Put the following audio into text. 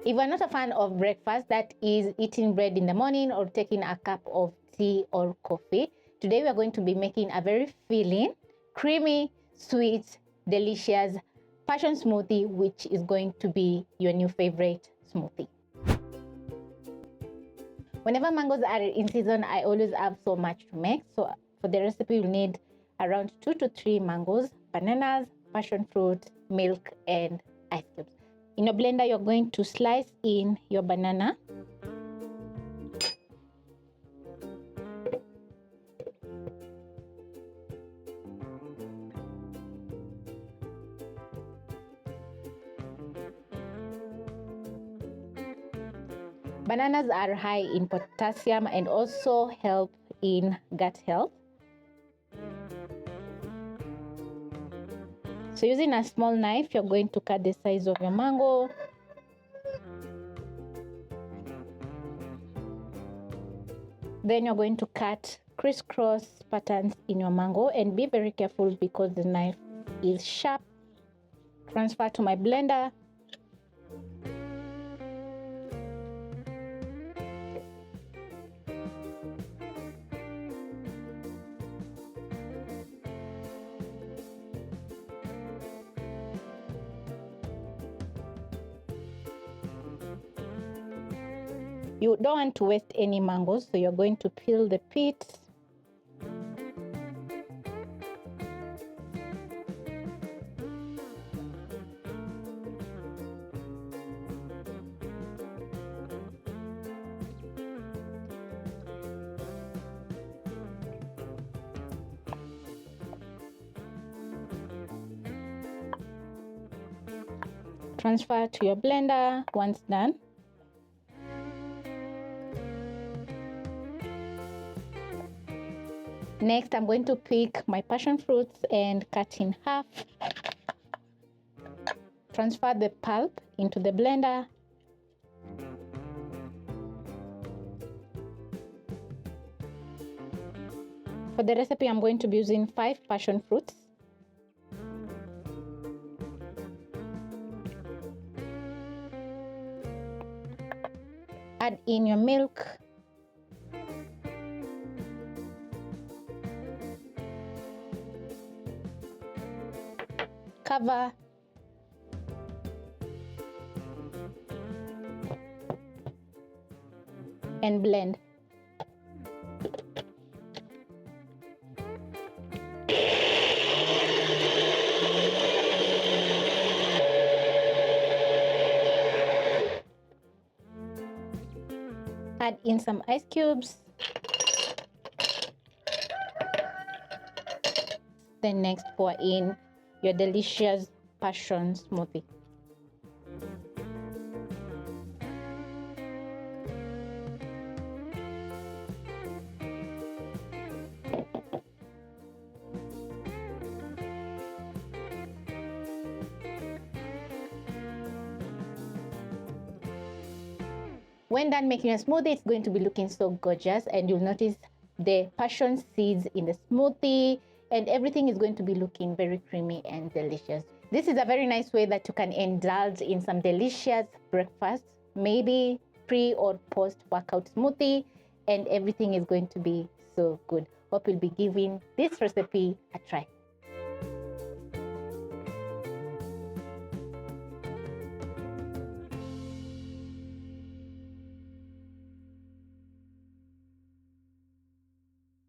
If you're not a fan of breakfast, that is eating bread in the morning or taking a cup of tea or coffee, today we are going to be making a very filling, creamy, sweet, delicious passion smoothie, which is going to be your new favorite smoothie. Whenever mangoes are in season, I always have so much to make. So for the recipe, you'll need around 2 to 3 mangoes, bananas, passion fruit, milk, and ice cubes. In your blender, you're going to slice in your banana. Bananas are high in potassium and also help in gut health. So using a small knife, you're going to cut the size of your mango. Then you're going to cut crisscross patterns in your mango, and be very careful because the knife is sharp. Transfer to my blender. You don't want to waste any mangoes, so you're going to peel the pits. Transfer to your blender once done. Next, I'm going to pick my passion fruits and cut in half. Transfer the pulp into the blender. For the recipe, I'm going to be using 5 passion fruits. Add in your milk. Cover. And blend. Add in some ice cubes. Then next, pour in your delicious passion smoothie. When done making a smoothie, it's going to be looking so gorgeous, and you'll notice the passion seeds in the smoothie, and everything is going to be looking very creamy and delicious. This is a very nice way that you can indulge in some delicious breakfast, maybe pre or post workout smoothie, and everything is going to be so good. Hope you'll be giving this recipe a try.